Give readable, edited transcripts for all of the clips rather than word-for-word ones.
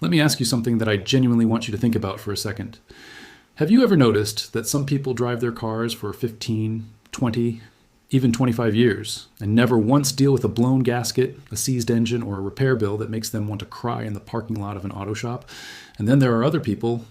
Let me ask you something that I genuinely want you to think about for a second. Have you ever noticed that some people drive their cars for 15, 20, even 25 years and never once deal with a blown gasket, a seized engine, or a repair bill that makes them want to cry in the parking lot of an auto shop? And then there are other people,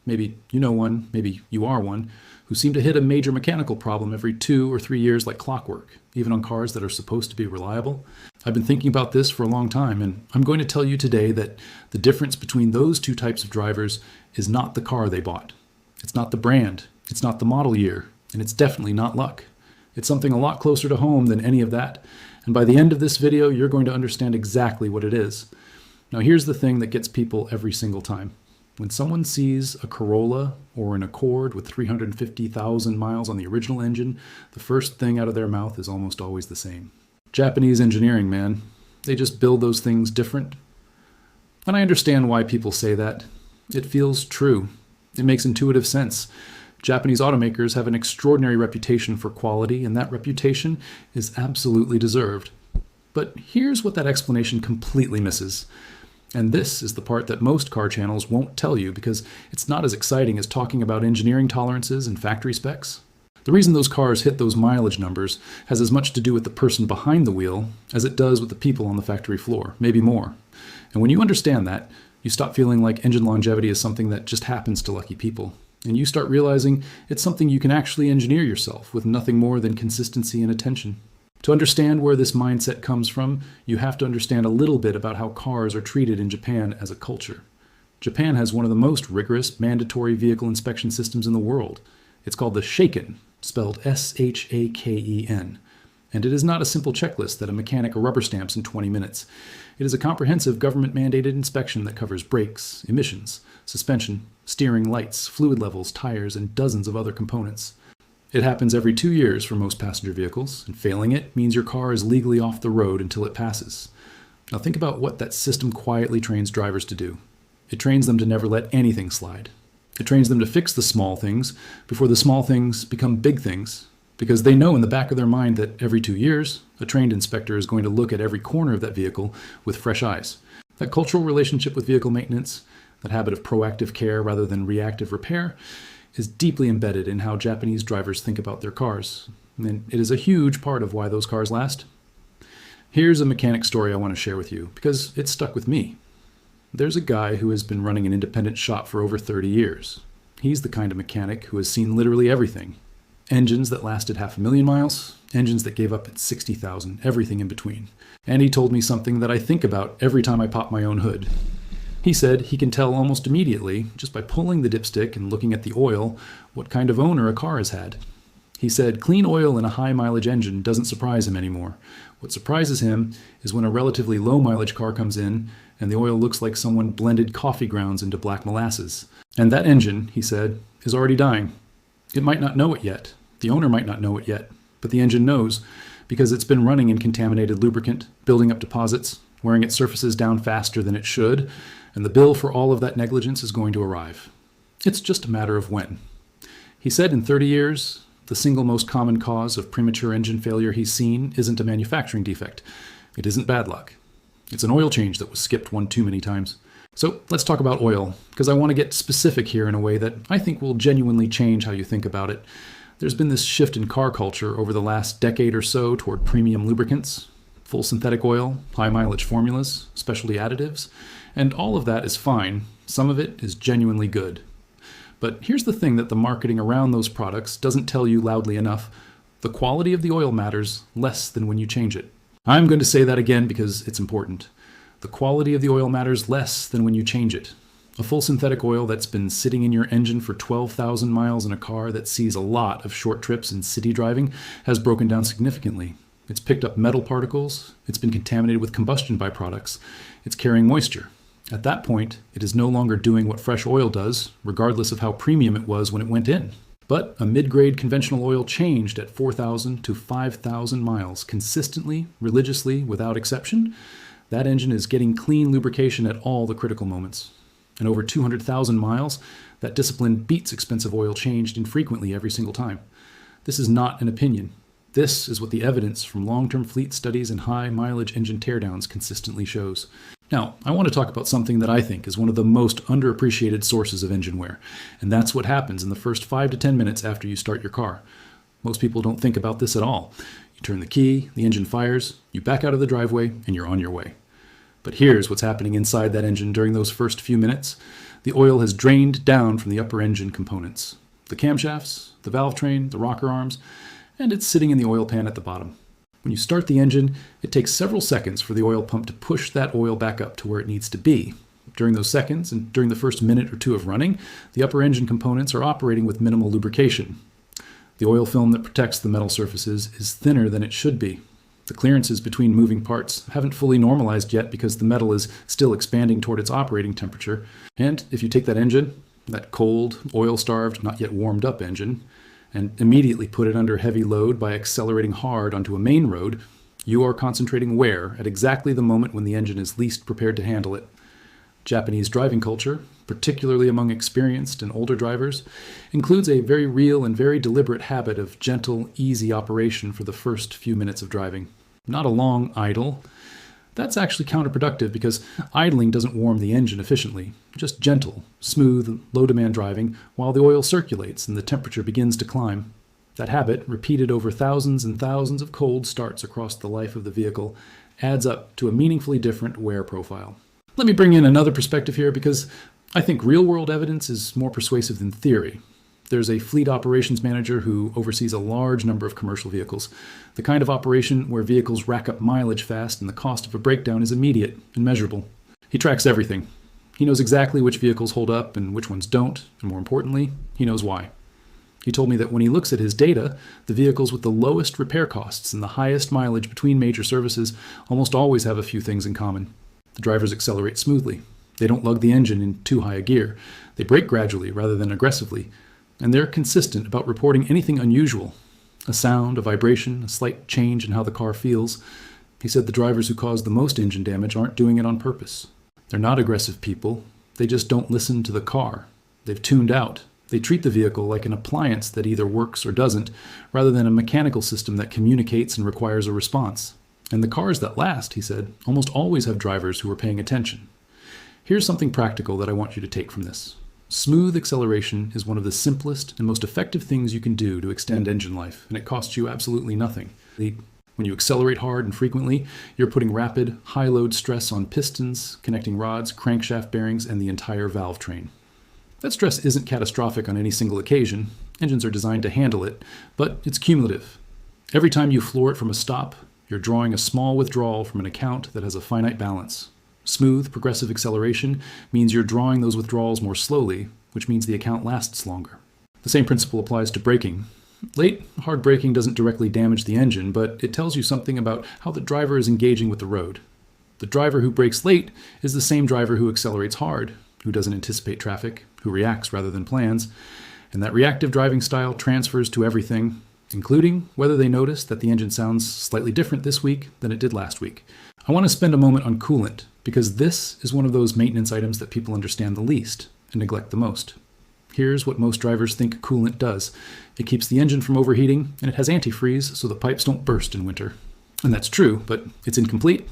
maybe you know one, maybe you are one, who seem to hit a major mechanical problem every 2 or 3 years like clockwork, even on cars that are supposed to be reliable. I've been thinking about this for a long time, and I'm going to tell you today that the difference between those two types of drivers is not the car they bought. It's not the brand, it's not the model year, and it's definitely not luck. It's something a lot closer to home than any of that, and by the end of this video, you're going to understand exactly what it is. Now here's the thing that gets people every single time. When someone sees a Corolla or an Accord with 350,000 miles on the original engine, the first thing out of their mouth is almost always the same. Japanese engineering, man. They just build those things different. And I understand why people say that. It feels true. It makes intuitive sense. Japanese automakers have an extraordinary reputation for quality, and that reputation is absolutely deserved. But here's what that explanation completely misses. And this is the part that most car channels won't tell you because it's not as exciting as talking about engineering tolerances and factory specs. The reason those cars hit those mileage numbers has as much to do with the person behind the wheel as it does with the people on the factory floor, maybe more. And when you understand that, you stop feeling like engine longevity is something that just happens to lucky people. And you start realizing it's something you can actually engineer yourself with nothing more than consistency and attention. To understand where this mindset comes from, you have to understand a little bit about how cars are treated in Japan as a culture. Japan has one of the most rigorous mandatory vehicle inspection systems in the world. It's called the Shaken, spelled S-H-A-K-E-N. And it is not a simple checklist that a mechanic rubber stamps in 20 minutes. It is a comprehensive government-mandated inspection that covers brakes, emissions, suspension, steering, lights, fluid levels, tires, and dozens of other components. It happens every 2 years for most passenger vehicles, and failing it means your car is legally off the road until it passes. Now think about what that system quietly trains drivers to do. It trains them to never let anything slide. It trains them to fix the small things before the small things become big things, because they know in the back of their mind that every 2 years, a trained inspector is going to look at every corner of that vehicle with fresh eyes. That cultural relationship with vehicle maintenance, that habit of proactive care rather than reactive repair, is deeply embedded in how Japanese drivers think about their cars, and it is a huge part of why those cars last. Here's a mechanic story I want to share with you, because it stuck with me. There's a guy who has been running an independent shop for over 30 years. He's the kind of mechanic who has seen literally everything. Engines that lasted 500,000 miles, engines that gave up at 60,000, everything in between. And he told me something that I think about every time I pop my own hood. He said he can tell almost immediately, just by pulling the dipstick and looking at the oil, what kind of owner a car has had. He said clean oil in a high mileage engine doesn't surprise him anymore. What surprises him is when a relatively low mileage car comes in and the oil looks like someone blended coffee grounds into black molasses. And that engine, he said, is already dying. It might not know it yet. The owner might not know it yet, but the engine knows because it's been running in contaminated lubricant, building up deposits, wearing its surfaces down faster than it should, and the bill for all of that negligence is going to arrive. It's just a matter of when. He said in 30 years, the single most common cause of premature engine failure he's seen isn't a manufacturing defect. It isn't bad luck. It's an oil change that was skipped one too many times. So let's talk about oil, because I want to get specific here in a way that I think will genuinely change how you think about it. There's been this shift in car culture over the last decade or so toward premium lubricants, full synthetic oil, high mileage formulas, specialty additives, and all of that is fine. Some of it is genuinely good. But here's the thing that the marketing around those products doesn't tell you loudly enough. The quality of the oil matters less than when you change it. I'm going to say that again because it's important. The quality of the oil matters less than when you change it. A full synthetic oil that's been sitting in your engine for 12,000 miles in a car that sees a lot of short trips and city driving has broken down significantly. It's picked up metal particles, it's been contaminated with combustion byproducts, it's carrying moisture. At that point, it is no longer doing what fresh oil does, regardless of how premium it was when it went in. But a mid-grade conventional oil changed at 4,000 to 5,000 miles, consistently, religiously, without exception. That engine is getting clean lubrication at all the critical moments. And over 200,000 miles, that discipline beats expensive oil changed infrequently every single time. This is not an opinion. This is what the evidence from long-term fleet studies and high-mileage engine teardowns consistently shows. Now, I want to talk about something that I think is one of the most underappreciated sources of engine wear, and that's what happens in the first 5 to 10 minutes after you start your car. Most people don't think about this at all. You turn the key, the engine fires, you back out of the driveway, and you're on your way. But here's what's happening inside that engine during those first few minutes. The oil has drained down from the upper engine components, the camshafts, the valve train, the rocker arms, and it's sitting in the oil pan at the bottom. When you start the engine, it takes several seconds for the oil pump to push that oil back up to where it needs to be. During those seconds, and during the first minute or two of running, the upper engine components are operating with minimal lubrication. The oil film that protects the metal surfaces is thinner than it should be. The clearances between moving parts haven't fully normalized yet because the metal is still expanding toward its operating temperature. And if you take that engine, that cold, oil-starved, not yet warmed up engine, and immediately put it under heavy load by accelerating hard onto a main road, you are concentrating wear at exactly the moment when the engine is least prepared to handle it. Japanese driving culture, particularly among experienced and older drivers, includes a very real and very deliberate habit of gentle, easy operation for the first few minutes of driving. Not a long idle. That's actually counterproductive because idling doesn't warm the engine efficiently. Just gentle, smooth, low-demand driving while the oil circulates and the temperature begins to climb. That habit, repeated over thousands and thousands of cold starts across the life of the vehicle, adds up to a meaningfully different wear profile. Let me bring in another perspective here because I think real-world evidence is more persuasive than theory. There's a fleet operations manager who oversees a large number of commercial vehicles, the kind of operation where vehicles rack up mileage fast and the cost of a breakdown is immediate and measurable. He tracks everything. He knows exactly which vehicles hold up and which ones don't, and more importantly, he knows why. He told me that when he looks at his data, the vehicles with the lowest repair costs and the highest mileage between major services almost always have a few things in common. The drivers accelerate smoothly. They don't lug the engine in too high a gear. They brake gradually rather than aggressively. And they're consistent about reporting anything unusual. A sound, a vibration, a slight change in how the car feels. He said the drivers who cause the most engine damage aren't doing it on purpose. They're not aggressive people. They just don't listen to the car. They've tuned out. They treat the vehicle like an appliance that either works or doesn't, rather than a mechanical system that communicates and requires a response. And the cars that last, he said, almost always have drivers who are paying attention. Here's something practical that I want you to take from this. Smooth acceleration is one of the simplest and most effective things you can do to extend engine life, and it costs you absolutely nothing. When you accelerate hard and frequently, you're putting rapid, high-load stress on pistons, connecting rods, crankshaft bearings, and the entire valve train. That stress isn't catastrophic on any single occasion. Engines are designed to handle it, but it's cumulative. Every time you floor it from a stop, you're drawing a small withdrawal from an account that has a finite balance. Smooth, progressive acceleration means you're drawing those withdrawals more slowly, which means the account lasts longer. The same principle applies to braking. Late, hard braking doesn't directly damage the engine, but it tells you something about how the driver is engaging with the road. The driver who brakes late is the same driver who accelerates hard, who doesn't anticipate traffic, who reacts rather than plans, and that reactive driving style transfers to everything, including whether they notice that the engine sounds slightly different this week than it did last week. I want to spend a moment on coolant, because this is one of those maintenance items that people understand the least and neglect the most. Here's what most drivers think coolant does. It keeps the engine from overheating, and it has antifreeze so the pipes don't burst in winter. And that's true, but it's incomplete.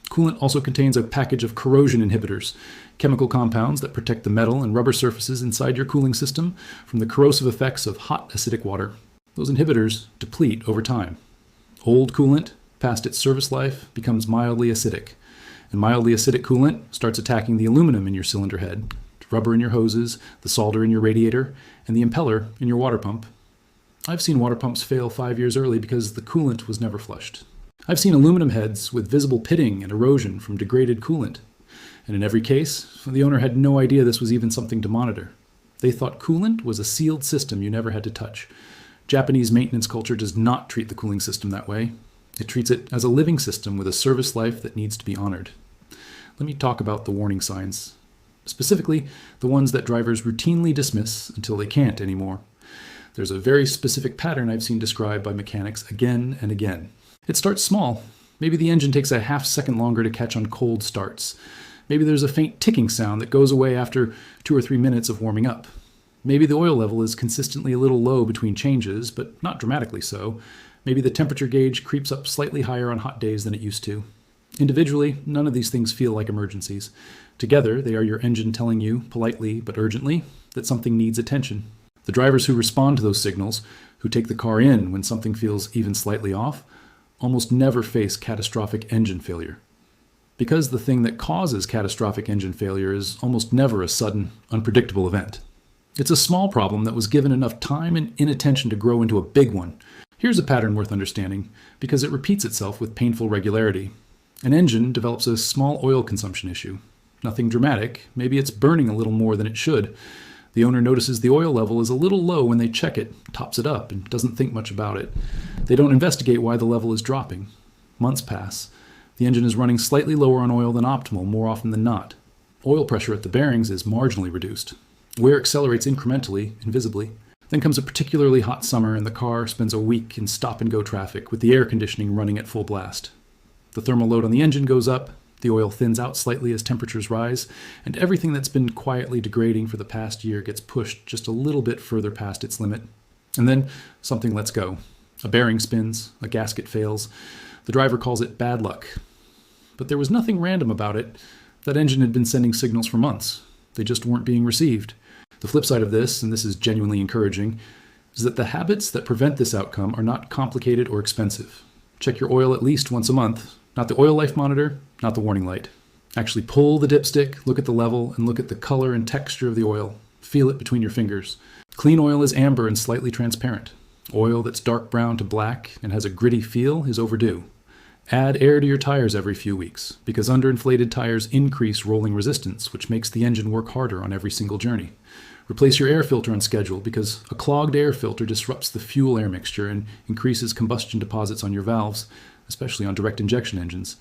Coolant also contains a package of corrosion inhibitors, chemical compounds that protect the metal and rubber surfaces inside your cooling system from the corrosive effects of hot, acidic water. Those inhibitors deplete over time. Old coolant, past its service life, becomes mildly acidic. And mildly acidic coolant starts attacking the aluminum in your cylinder head, the rubber in your hoses, the solder in your radiator, and the impeller in your water pump. I've seen water pumps fail 5 years early because the coolant was never flushed. I've seen aluminum heads with visible pitting and erosion from degraded coolant. And in every case, the owner had no idea this was even something to monitor. They thought coolant was a sealed system you never had to touch. Japanese maintenance culture does not treat the cooling system that way. It treats it as a living system with a service life that needs to be honored. Let me talk about the warning signs. Specifically, the ones that drivers routinely dismiss until they can't anymore. There's a very specific pattern I've seen described by mechanics again and again. It starts small. Maybe the engine takes a half second longer to catch on cold starts. Maybe there's a faint ticking sound that goes away after 2 or 3 minutes of warming up. Maybe the oil level is consistently a little low between changes, but not dramatically so. Maybe the temperature gauge creeps up slightly higher on hot days than it used to. Individually, none of these things feel like emergencies. Together, they are your engine telling you, politely but urgently, that something needs attention. The drivers who respond to those signals, who take the car in when something feels even slightly off, almost never face catastrophic engine failure. Because the thing that causes catastrophic engine failure is almost never a sudden, unpredictable event. It's a small problem that was given enough time and inattention to grow into a big one. Here's a pattern worth understanding, because it repeats itself with painful regularity. An engine develops a small oil consumption issue. Nothing dramatic, maybe it's burning a little more than it should. The owner notices the oil level is a little low when they check it, tops it up, and doesn't think much about it. They don't investigate why the level is dropping. Months pass. The engine is running slightly lower on oil than optimal more often than not. Oil pressure at the bearings is marginally reduced. Wear accelerates incrementally, invisibly. Then comes a particularly hot summer and the car spends a week in stop-and-go traffic with the air conditioning running at full blast. The thermal load on the engine goes up, the oil thins out slightly as temperatures rise, and everything that's been quietly degrading for the past year gets pushed just a little bit further past its limit. And then something lets go. A bearing spins, a gasket fails. The driver calls it bad luck. But there was nothing random about it. That engine had been sending signals for months. They just weren't being received. The flip side of this, and this is genuinely encouraging, is that the habits that prevent this outcome are not complicated or expensive. Check your oil at least once a month. Not the oil life monitor, not the warning light. Actually pull the dipstick, look at the level, and look at the color and texture of the oil. Feel it between your fingers. Clean oil is amber and slightly transparent. Oil that's dark brown to black and has a gritty feel is overdue. Add air to your tires every few weeks, because underinflated tires increase rolling resistance, which makes the engine work harder on every single journey. Replace your air filter on schedule, because a clogged air filter disrupts the fuel-air mixture and increases combustion deposits on your valves, especially on direct injection engines.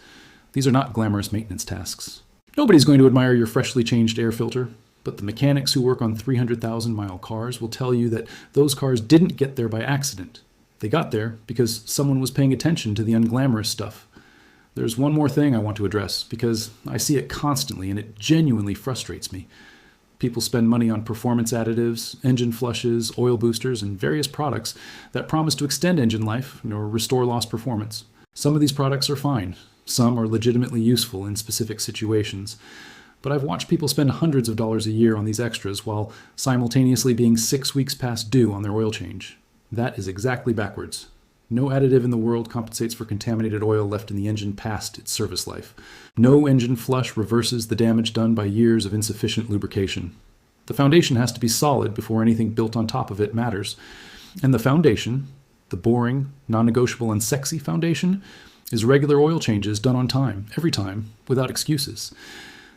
These are not glamorous maintenance tasks. Nobody's going to admire your freshly changed air filter, but the mechanics who work on 300,000-mile cars will tell you that those cars didn't get there by accident. They got there because someone was paying attention to the unglamorous stuff. There's one more thing I want to address, because I see it constantly and it genuinely frustrates me. People spend money on performance additives, engine flushes, oil boosters, and various products that promise to extend engine life or restore lost performance. Some of these products are fine. Some are legitimately useful in specific situations. But I've watched people spend hundreds of dollars a year on these extras while simultaneously being 6 weeks past due on their oil change. That is exactly backwards. No additive in the world compensates for contaminated oil left in the engine past its service life. No engine flush reverses the damage done by years of insufficient lubrication. The foundation has to be solid before anything built on top of it matters. And the foundation, the boring, non-negotiable, and sexy foundation, is regular oil changes done on time, every time, without excuses.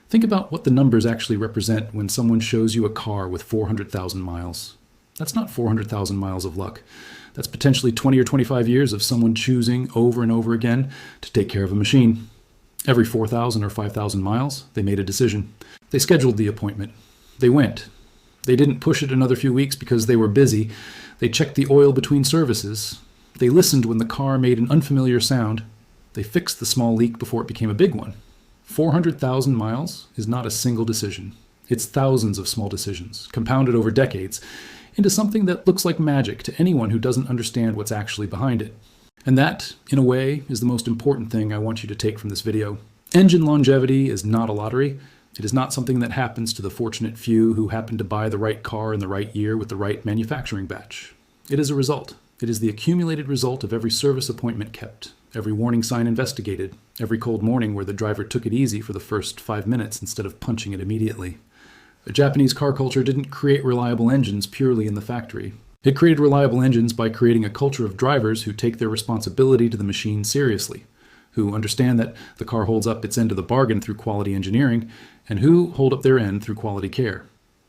Think about what the numbers actually represent when someone shows you a car with 400,000 miles. That's not 400,000 miles of luck. That's potentially 20 or 25 years of someone choosing over and over again to take care of a machine. Every 4,000 or 5,000 miles, they made a decision. They scheduled the appointment. They went. They didn't push it another few weeks because they were busy. They checked the oil between services. They listened when the car made an unfamiliar sound. They fixed the small leak before it became a big one. 400,000 miles is not a single decision. It's thousands of small decisions, compounded over decades, into something that looks like magic to anyone who doesn't understand what's actually behind it. And that, in a way, is the most important thing I want you to take from this video. Engine longevity is not a lottery. It is not something that happens to the fortunate few who happen to buy the right car in the right year with the right manufacturing batch. It is a result. It is the accumulated result of every service appointment kept, every warning sign investigated, every cold morning where the driver took it easy for the first 5 minutes instead of punching it immediately. The Japanese car culture didn't create reliable engines purely in the factory. It created reliable engines by creating a culture of drivers who take their responsibility to the machine seriously, who understand that the car holds up its end of the bargain through quality engineering, and who hold up their end through quality care.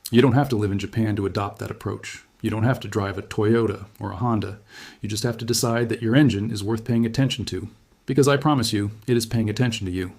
You don't have to live in Japan to adopt that approach. You don't have to drive a Toyota or a Honda. You just have to decide that your engine is worth paying attention to, because I promise you, it is paying attention to you.